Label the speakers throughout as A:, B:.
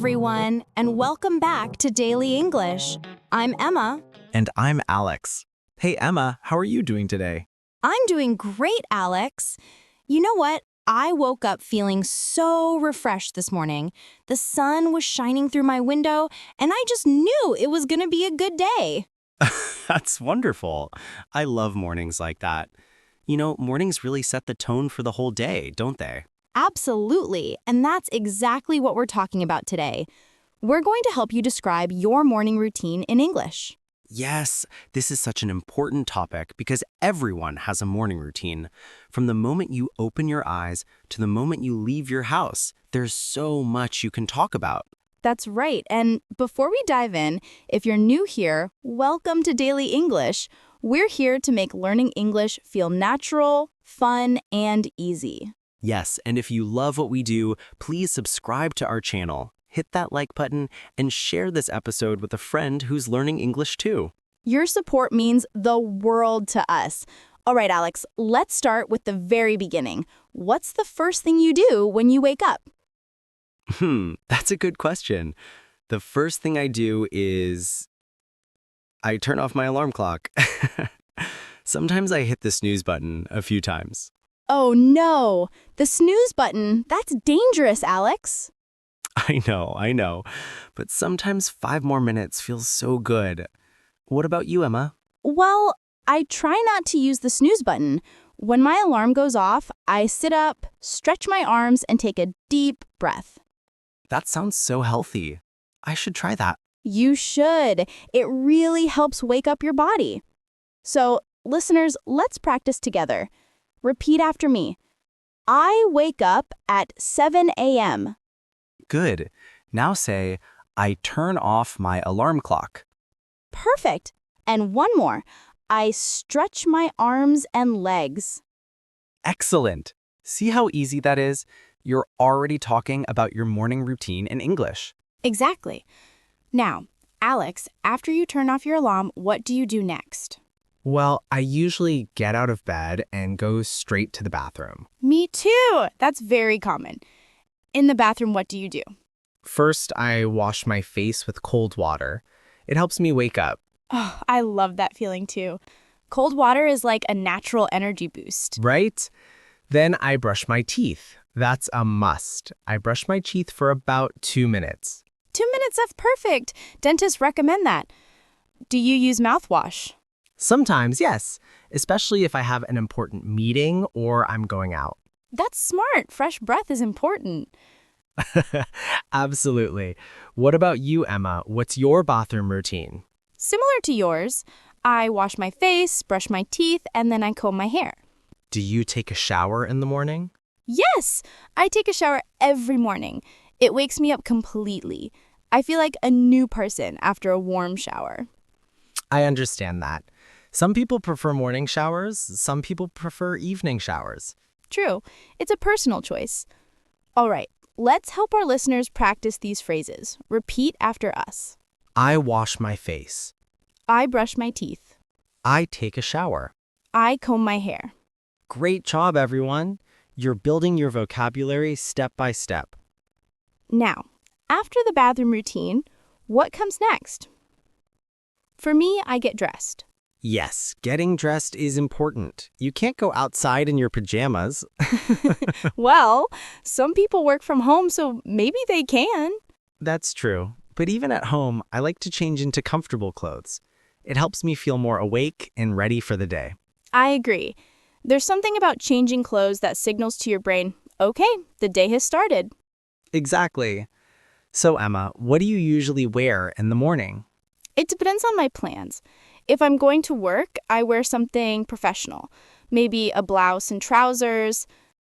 A: everyone, and welcome back to Daily English. I'm Emma.
B: And I'm Alex. Hey, Emma, how are you doing today?
A: I'm doing great, Alex. You know what? I woke up feeling so refreshed this morning. The sun was shining through my window, and I just knew it was going to be a good day.
B: That's wonderful. I love mornings like that. Mornings really set the tone for the whole day, don't they?
A: Absolutely, and that's exactly what we're talking about today. We're going to help you describe your morning routine in English.
B: Yes, this is such an important topic because everyone has a morning routine. From the moment you open your eyes to the moment you leave your house, there's so much you can talk about.
A: That's right, and before we dive in, if you're new here, welcome to Daily English. We're here to make learning English feel natural, fun, and easy.
B: Yes, and if you love what we do, please subscribe to our channel, hit that like button, and share this episode with a friend who's learning English too.
A: Your support means the world to us. All right, Alex, let's start with the very beginning. What's the first thing you do when you wake up?
B: That's a good question. The first thing I do is I turn off my alarm clock. Sometimes I hit the snooze button a few times.
A: Oh no, the snooze button. That's dangerous, Alex.
B: I know. But sometimes 5 more minutes feels so good. What about you, Emma?
A: Well, I try not to use the snooze button. When my alarm goes off, I sit up, stretch my arms, and take a deep breath.
B: That sounds so healthy. I should try that.
A: You should. It really helps wake up your body. So, listeners, let's practice together. Repeat after me. I wake up at 7 a.m.
B: Good. Now say, I turn off my alarm clock.
A: Perfect. And one more. I stretch my arms and legs.
B: Excellent. See how easy that is? You're already talking about your morning routine in English.
A: Exactly. Now, Alex, after you turn off your alarm, what do you do next?
C: Well, I usually get out of bed and go straight to the bathroom.
A: Me too. That's very common. In the bathroom, what do you do?
C: First, I wash my face with cold water. It helps me wake up.
A: Oh, I love that feeling too. Cold water is like a natural energy boost.
C: Right? Then I brush my teeth. That's a must. I brush my teeth for about 2 minutes.
A: 2 minutes, that's perfect. Dentists recommend that. Do you use mouthwash?
C: Sometimes, yes, especially if I have an important meeting or I'm going out.
A: That's smart. Fresh breath is important.
C: Absolutely. What about you, Emma? What's your bathroom routine?
A: Similar to yours, I wash my face, brush my teeth, and then I comb my hair.
C: Do you take a shower in the morning?
A: Yes, I take a shower every morning. It wakes me up completely. I feel like a new person after a warm shower.
C: I understand that. Some people prefer morning showers, some people prefer evening showers.
A: True, it's a personal choice. All right, let's help our listeners practice these phrases. Repeat after us.
C: I wash my face.
A: I brush my teeth.
C: I take a shower.
A: I comb my hair.
B: Great job, everyone. You're building your vocabulary step by step.
A: Now, after the bathroom routine, what comes next? For me, I get dressed.
B: Yes, getting dressed is important. You can't go outside in your pajamas.
A: Well, some people work from home, so maybe they can.
B: That's true. But even at home, I like to change into comfortable clothes. It helps me feel more awake and ready for the day.
A: I agree. There's something about changing clothes that signals to your brain, okay, the day has started.
B: Exactly. So, Emma, what do you usually wear in the morning?
A: It depends on my plans. If I'm going to work, I wear something professional, maybe a blouse and trousers.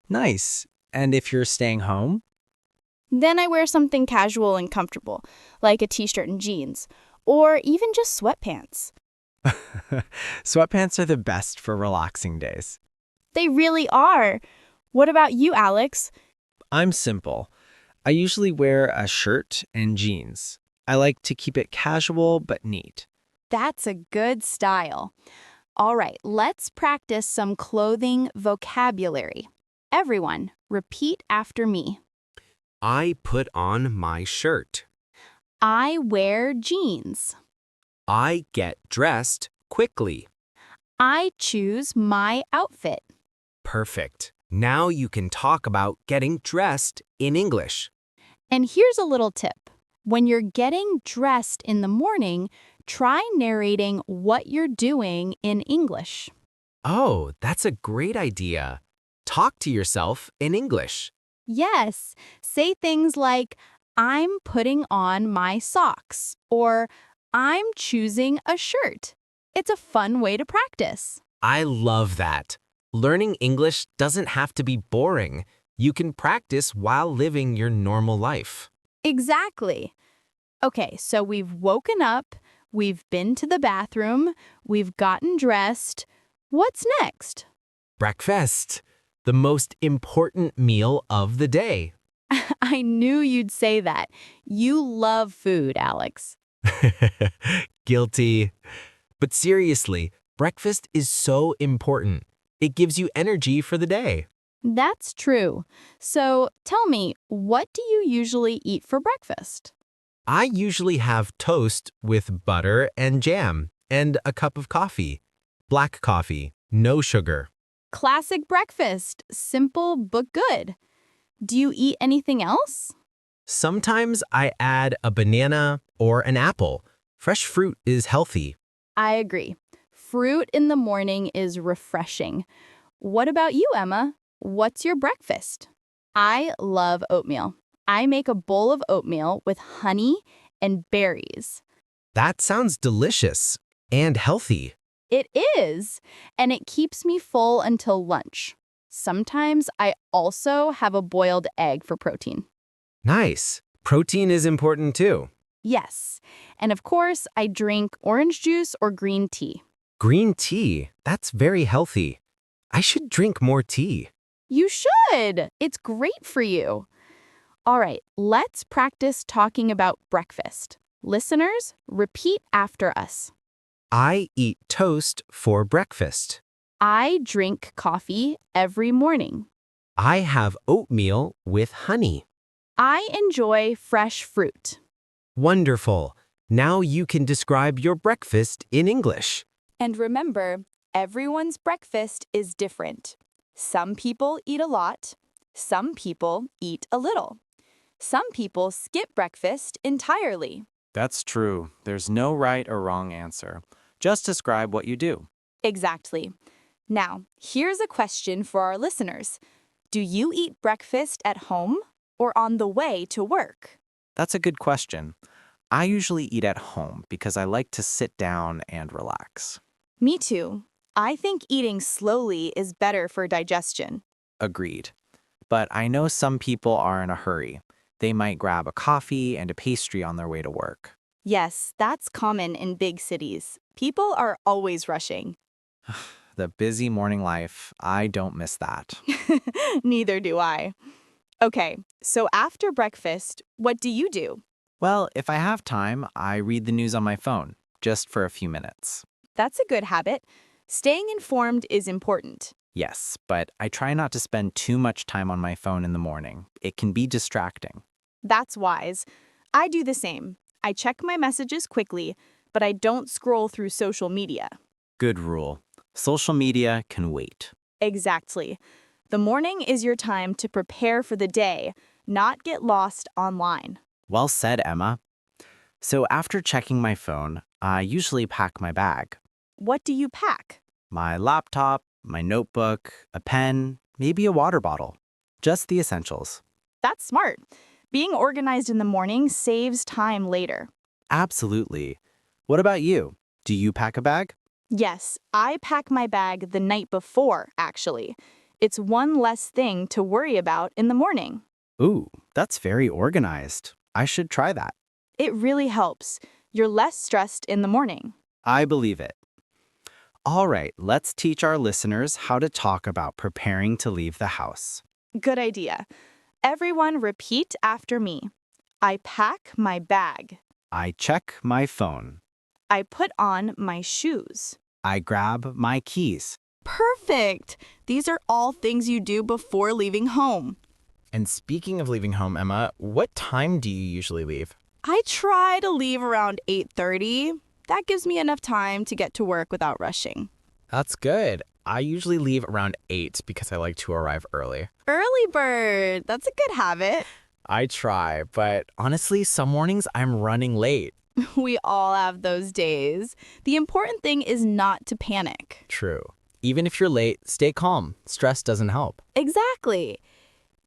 B: Nice. And if you're staying home?
A: Then I wear something casual and comfortable, like a t-shirt and jeans, or even just sweatpants.
B: Sweatpants are the best for relaxing days.
A: They really are. What about you, Alex?
B: I'm simple. I usually wear a shirt and jeans. I like to keep it casual but neat.
A: That's a good style. All right, let's practice some clothing vocabulary. Everyone, repeat after me.
D: I put on my shirt.
A: I wear jeans.
D: I get dressed quickly.
A: I choose my outfit.
D: Perfect. Now you can talk about getting dressed in English.
A: And here's a little tip. When you're getting dressed in the morning, try narrating what you're doing in English.
D: Oh, that's a great idea. Talk to yourself in English.
A: Yes, say things like, I'm putting on my socks, or I'm choosing a shirt. It's a fun way to practice.
D: I love that. Learning English doesn't have to be boring. You can practice while living your normal life.
A: Exactly. Okay, so we've woken up, we've been to the bathroom, we've gotten dressed. What's next?
D: Breakfast, the most important meal of the day.
A: I knew you'd say that. You love food, Alex.
D: Guilty. But seriously, breakfast is so important. It gives you energy for the day.
A: That's true. So tell me, what do you usually eat for breakfast?
D: I usually have toast with butter and jam and a cup of coffee. Black coffee, no sugar.
A: Classic breakfast. Simple but good. Do you eat anything else?
D: Sometimes I add a banana or an apple. Fresh fruit is healthy.
A: I agree. Fruit in the morning is refreshing. What about you, Emma? What's your breakfast? I love oatmeal. I make a bowl of oatmeal with honey and berries.
D: That sounds delicious and healthy.
A: It is, and it keeps me full until lunch. Sometimes I also have a boiled egg for protein.
D: Nice. Protein is important too.
A: Yes, and of course, I drink orange juice or green tea.
D: Green tea, that's very healthy. I should drink more tea.
A: You should! It's great for you. All right, let's practice talking about breakfast. Listeners, repeat after us.
D: I eat toast for breakfast.
A: I drink coffee every morning.
D: I have oatmeal with honey.
A: I enjoy fresh fruit.
D: Wonderful. Now you can describe your breakfast in English.
A: And remember, everyone's breakfast is different. Some people eat a lot. Some people eat a little. Some people skip breakfast entirely.
E: That's true. There's no right or wrong answer. Just describe what you do.
A: Exactly. Now, here's a question for our listeners. Do you eat breakfast at home or on the way to work?
E: That's a good question. I usually eat at home because I like to sit down and relax.
A: Me too. I think eating slowly is better for digestion.
E: Agreed. But I know some people are in a hurry. They might grab a coffee and a pastry on their way to work.
A: Yes, that's common in big cities. People are always rushing.
E: The busy morning life, I don't miss that.
A: Neither do I. Okay, so after breakfast, what do you do?
E: Well, if I have time, I read the news on my phone, just for a few minutes.
A: That's a good habit. Staying informed is important.
E: Yes, but I try not to spend too much time on my phone in the morning. It can be distracting.
A: That's wise. I do the same. I check my messages quickly, but I don't scroll through social media.
E: Good rule. Social media can wait.
A: Exactly. The morning is your time to prepare for the day, not get lost online.
E: Well said, Emma. So after checking my phone, I usually pack my bag.
A: What do you pack?
E: My laptop, my notebook, a pen, maybe a water bottle. Just the essentials.
A: That's smart. Being organized in the morning saves time later.
E: Absolutely. What about you? Do you pack a bag?
A: Yes, I pack my bag the night before, actually. It's one less thing to worry about in the morning.
E: Ooh, that's very organized. I should try that.
A: It really helps. You're less stressed in the morning.
E: I believe it. All right, let's teach our listeners how to talk about preparing to leave the house.
A: Good idea. Everyone repeat after me. I pack my bag.
E: I check my phone.
A: I put on my shoes.
E: I grab my keys.
A: Perfect! These are all things you do before leaving home.
F: And speaking of leaving home, Emma, what time do you usually leave?
A: I try to leave around 8:30. That gives me enough time to get to work without rushing.
F: That's good. I usually leave around 8 because I like to arrive early.
A: Early bird, that's a good habit.
F: I try, but honestly, some mornings I'm running late.
A: We all have those days. The important thing is not to panic.
F: True. Even if you're late, stay calm. Stress doesn't help.
A: Exactly.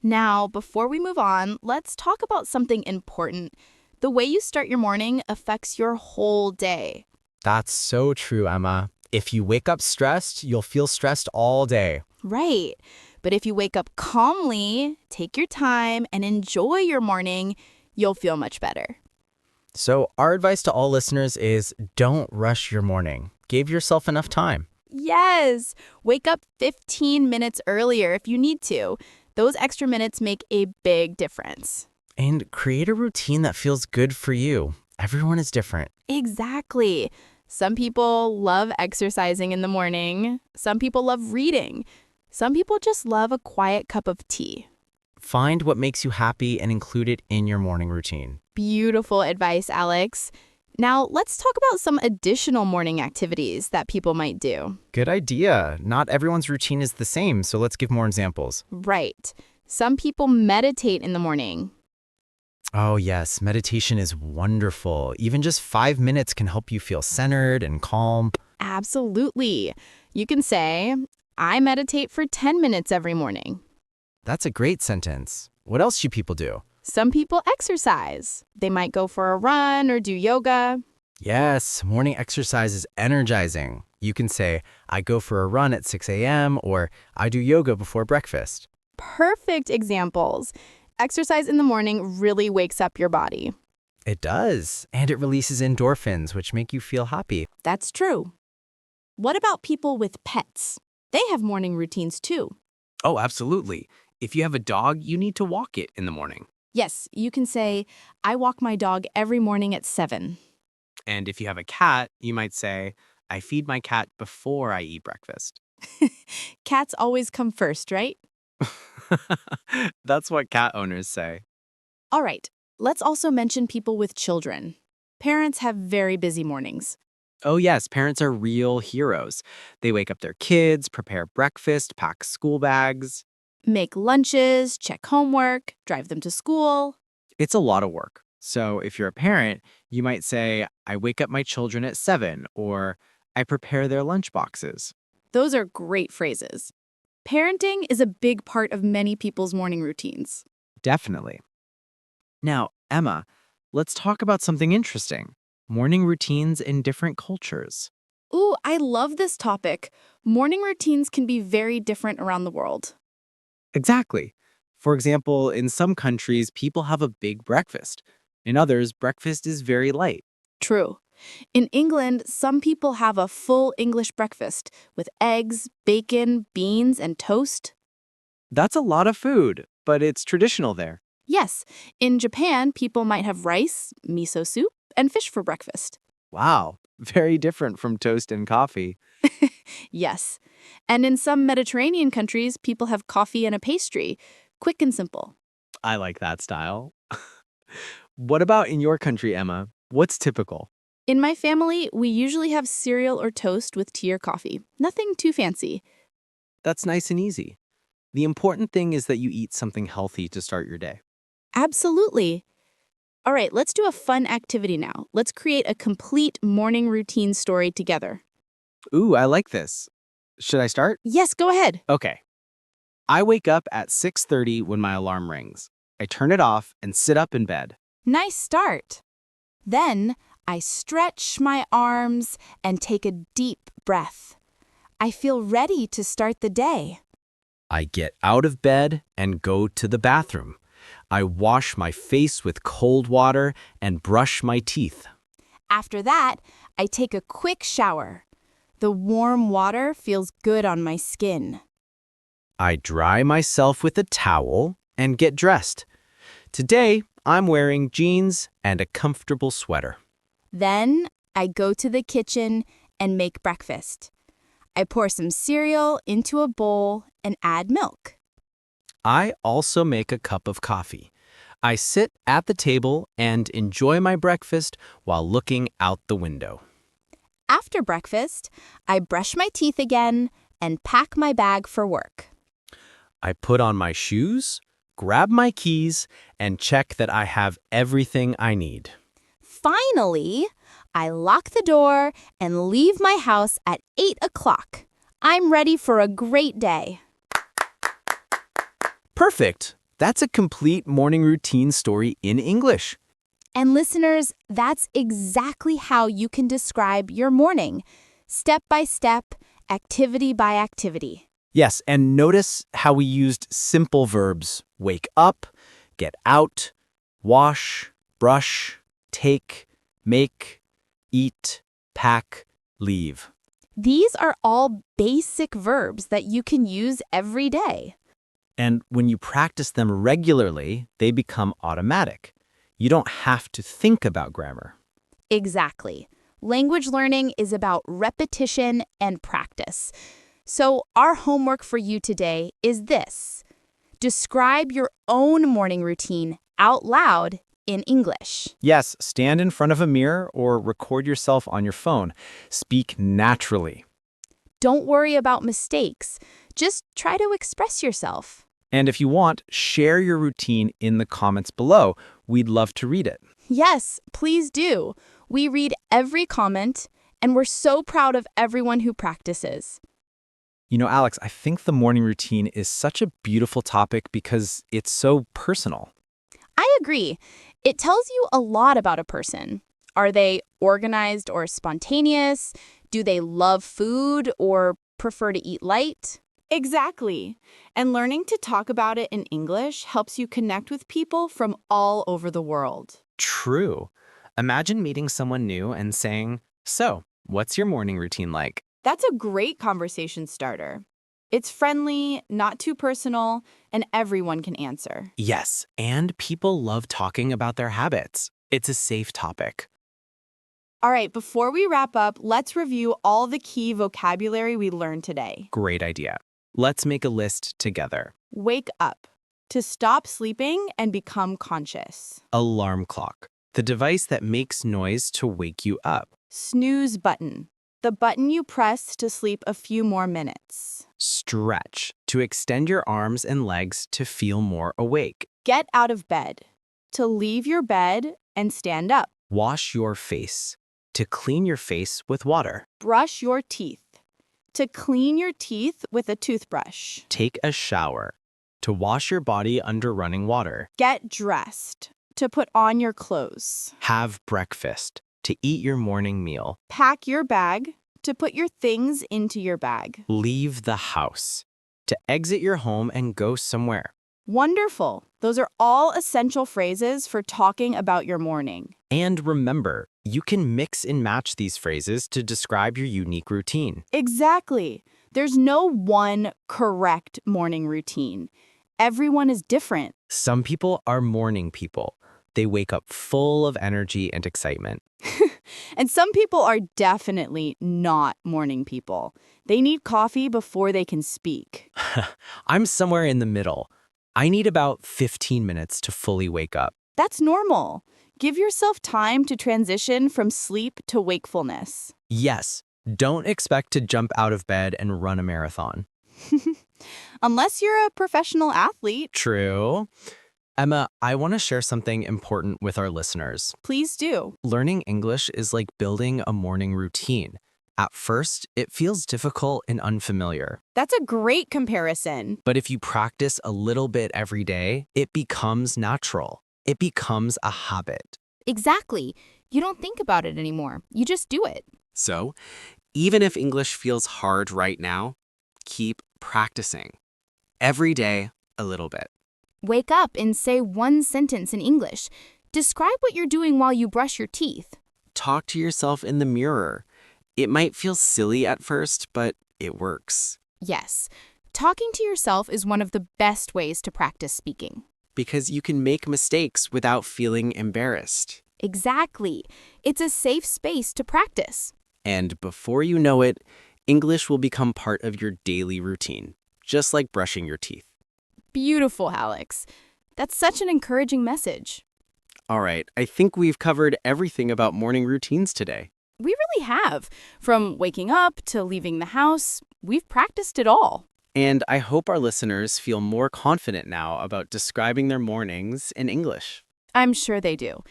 A: Now, before we move on, let's talk about something important. The way you start your morning affects your whole day.
F: That's so true, Emma. If you wake up stressed, you'll feel stressed all day.
A: Right. But if you wake up calmly, take your time, and enjoy your morning, you'll feel much better.
F: So our advice to all listeners is don't rush your morning. Give yourself enough time.
A: Yes. Wake up 15 minutes earlier if you need to. Those extra minutes make a big difference.
F: And create a routine that feels good for you. Everyone is different.
A: Exactly. Some people love exercising in the morning. Some people love reading. Some people just love a quiet cup of tea.
F: Find what makes you happy and include it in your morning routine.
A: Beautiful advice, Alex. Now, let's talk about some additional morning activities that people might do.
F: Good idea. Not everyone's routine is the same, so let's give more examples.
A: Right. Some people meditate in the morning.
F: Oh, yes. Meditation is wonderful. Even just 5 minutes can help you feel centered and calm.
A: Absolutely. You can say, I meditate for 10 minutes every morning.
F: That's a great sentence. What else do people do?
A: Some people exercise. They might go for a run or do yoga.
F: Yes, morning exercise is energizing. You can say, I go for a run at 6 a.m. or I do yoga before breakfast.
A: Perfect examples. Exercise in the morning really wakes up your body.
F: It does, and it releases endorphins, which make you feel happy.
A: That's true. What about people with pets? They have morning routines too.
B: Oh, absolutely. If you have a dog, you need to walk it in the morning.
A: Yes, you can say, I walk my dog every morning at 7.
B: And if you have a cat, you might say, I feed my cat before I eat breakfast.
A: Cats always come first, right?
B: That's what cat owners say.
A: All right, let's also mention people with children. Parents have very busy mornings.
B: Oh, yes, parents are real heroes. They wake up their kids, prepare breakfast, pack school bags.
A: Make lunches, check homework, drive them to school.
B: It's a lot of work. So if you're a parent, you might say, I wake up my children at 7, or I prepare their lunch boxes.
A: Those are great phrases. Parenting is a big part of many people's morning routines.
B: Definitely. Now, Emma, let's talk about something interesting. Morning routines in different cultures.
A: Ooh, I love this topic. Morning routines can be very different around the world.
B: Exactly. For example, in some countries, people have a big breakfast. In others, breakfast is very light.
A: True. In England, some people have a full English breakfast with eggs, bacon, beans, and toast.
B: That's a lot of food, but it's traditional there.
A: Yes, in Japan, people might have rice, miso soup, and fish for breakfast.
B: Wow, very different from toast and coffee.
A: Yes. And in some Mediterranean countries, people have coffee and a pastry. Quick and simple.
B: I like that style. What about in your country, Emma? What's typical?
A: In my family, we usually have cereal or toast with tea or coffee. Nothing too fancy.
B: That's nice and easy. The important thing is that you eat something healthy to start your day.
A: Absolutely. All right, let's do a fun activity now. Let's create a complete morning routine story together.
B: Ooh, I like this. Should I start?
A: Yes, go ahead.
B: Okay. I wake up at 6:30 when my alarm rings. I turn it off and sit up in bed.
A: Nice start. Then I stretch my arms and take a deep breath. I feel ready to start the day.
B: I get out of bed and go to the bathroom. I wash my face with cold water and brush my teeth.
A: After that, I take a quick shower. The warm water feels good on my skin.
B: I dry myself with a towel and get dressed. Today, I'm wearing jeans and a comfortable sweater.
A: Then I go to the kitchen and make breakfast. I pour some cereal into a bowl and add milk.
F: I also make a cup of coffee. I sit at the table and enjoy my breakfast while looking out the window.
A: After breakfast, I brush my teeth again and pack my bag for work.
F: I put on my shoes, grab my keys, and check that I have everything I need.
A: Finally, I lock the door and leave my house at 8 o'clock. I'm ready for a great day.
E: Perfect. That's a complete morning routine story in English.
A: And listeners, that's exactly how you can describe your morning, step by step, activity by activity.
E: Yes, and notice how we used simple verbs: wake up, get out, wash, brush, take, make, eat, pack, leave.
A: These are all basic verbs that you can use every day.
E: And when you practice them regularly, they become automatic. You don't have to think about grammar.
A: Exactly. Language learning is about repetition and practice. So our homework for you today is this. Describe your own morning routine out loud in English.
E: Yes, stand in front of a mirror or record yourself on your phone. Speak naturally.
A: Don't worry about mistakes. Just try to express yourself.
E: And if you want, share your routine in the comments below. We'd love to read it.
A: Yes, please do. We read every comment, and we're so proud of everyone who practices.
E: You know, Alex, I think the morning routine is such a beautiful topic because it's so personal.
A: I agree. It tells you a lot about a person. Are they organized or spontaneous? Do they love food or prefer to eat light?
G: Exactly. And learning to talk about it in English helps you connect with people from all over the world.
E: True. Imagine meeting someone new and saying, "So, what's your morning routine like?"
G: That's a great conversation starter. It's friendly, not too personal, and everyone can answer.
E: Yes, and people love talking about their habits. It's a safe topic.
G: All right, before we wrap up, let's review all the key vocabulary we learned today.
E: Great idea. Let's make a list together.
G: Wake up. To stop sleeping and become conscious.
E: Alarm clock. The device that makes noise to wake you up.
G: Snooze button. The button you press to sleep a few more minutes.
E: Stretch. To extend your arms and legs to feel more awake.
G: Get out of bed. To leave your bed and stand up.
E: Wash your face. To clean your face with water.
G: Brush your teeth. To clean your teeth with a toothbrush.
E: Take a shower. To wash your body under running water.
G: Get dressed. To put on your clothes.
E: Have breakfast. To eat your morning meal.
G: Pack your bag. To put your things into your bag.
E: Leave the house. To exit your home and go somewhere.
G: Wonderful. Those are all essential phrases for talking about your morning.
E: And remember, you can mix and match these phrases to describe your unique routine.
G: Exactly. There's no one correct morning routine. Everyone is different.
E: Some people are morning people. They wake up full of energy and excitement.
G: And some people are definitely not morning people. They need coffee before they can speak.
E: I'm somewhere in the middle. I need about 15 minutes to fully wake up.
G: That's normal. Give yourself time to transition from sleep to wakefulness.
E: Yes, don't expect to jump out of bed and run a marathon.
G: Unless you're a professional athlete,
E: True. Emma, I want to share something important with our listeners.
G: please do.
E: Learning English is like building a morning routine. At first, it feels difficult and unfamiliar.
G: That's a great comparison.
E: But if you practice a little bit every day, it becomes natural. It becomes a habit.
A: Exactly. You don't think about it anymore. You just do it.
B: So, even if English feels hard right now, keep practicing. Every day, a little bit.
A: Wake up and say one sentence in English. Describe what you're doing while you brush your teeth.
B: Talk to yourself in the mirror. It might feel silly at first, but it works.
A: Yes, talking to yourself is one of the best ways to practice speaking.
B: Because you can make mistakes without feeling embarrassed.
A: Exactly. It's a safe space to practice.
B: And before you know it, English will become part of your daily routine, just like brushing your teeth.
G: Beautiful, Alex. That's such an encouraging message.
B: All right, I think we've covered everything about morning routines today.
G: We really have. From waking up to leaving the house, we've practiced it all.
B: And I hope our listeners feel more confident now about describing their mornings in English.
G: I'm sure they do.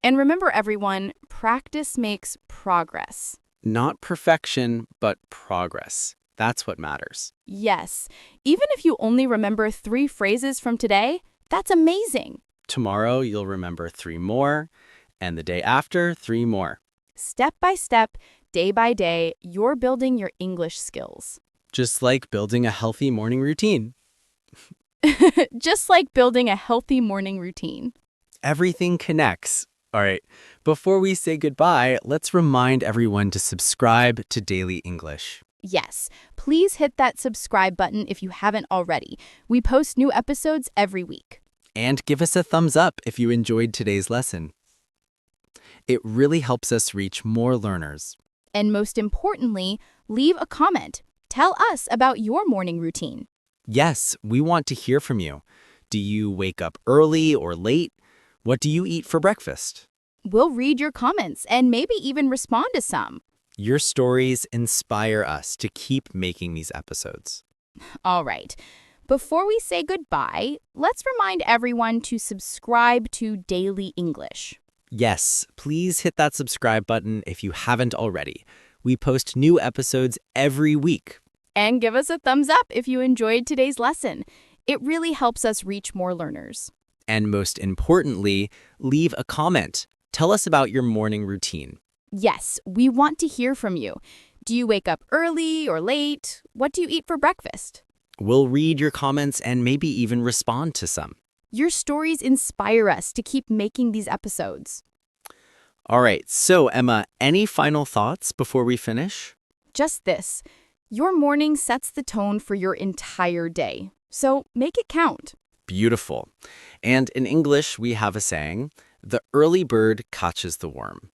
G: And remember, everyone, practice makes progress.
B: Not perfection, but progress. That's what matters.
G: Yes, even if you only remember 3 phrases from today, that's amazing.
B: Tomorrow, you'll remember 3 more, and the day after, 3 more.
G: Step by step, day by day, you're building your English skills.
B: Just like building a healthy morning routine.
G: Just like building a healthy morning routine.
B: Everything connects. All right, before we say goodbye, let's remind everyone to subscribe to Daily English.
G: Yes, please hit that subscribe button if you haven't already. We post new episodes every week.
B: And give us a thumbs up if you enjoyed today's lesson. It really helps us reach more learners.
G: And most importantly, leave a comment. Tell us about your morning routine.
B: Yes, we want to hear from you. Do you wake up early or late? What do you eat for breakfast?
G: We'll read your comments and maybe even respond to some.
B: Your stories inspire us to keep making these episodes.
G: All right. Before we say goodbye, let's remind everyone to subscribe to Daily English.
B: Yes, please hit that subscribe button if you haven't already. We post new episodes every week.
G: And give us a thumbs up if you enjoyed today's lesson. It really helps us reach more learners.
B: And most importantly, leave a comment. Tell us about your morning routine.
G: Yes, we want to hear from you. Do you wake up early or late? What do you eat for breakfast?
B: We'll read your comments and maybe even respond to some.
G: Your stories inspire us to keep making these episodes.
B: All right, so Emma, any final thoughts before we finish?
G: Just this. Your morning sets the tone for your entire day. So make it count.
B: Beautiful. And in English, we have a saying, the early bird catches the worm.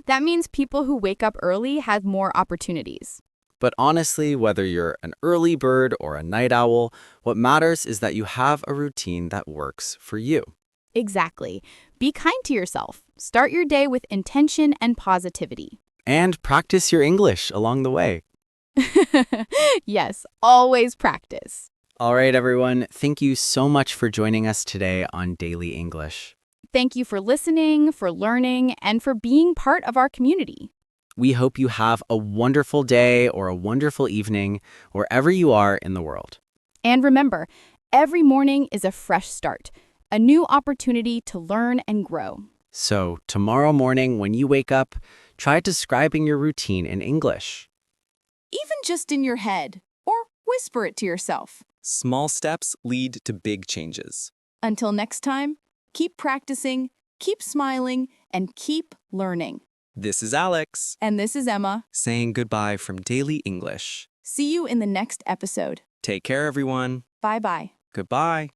G: That means people who wake up early have more opportunities.
B: But honestly, whether you're an early bird or a night owl, what matters is that you have a routine that works for you.
G: Exactly. Be kind to yourself. Start your day with intention and positivity.
B: And practice your English along the way.
G: Yes, always practice.
B: All right, everyone. Thank you so much for joining us today on Daily English.
G: Thank you for listening, for learning, and for being part of our community.
B: We hope you have a wonderful day or a wonderful evening wherever you are in the world.
G: And remember, every morning is a fresh start, a new opportunity to learn and grow.
B: So tomorrow morning when you wake up, try describing your routine in English.
G: Even just in your head, or whisper it to yourself.
H: Small steps lead to big changes.
G: Until next time, keep practicing, keep smiling, and keep learning.
H: This is Alex,
G: And this is Emma.
H: saying goodbye from Daily English.
G: See you in the next episode.
H: Take care, everyone.
G: Bye-bye.
H: Goodbye.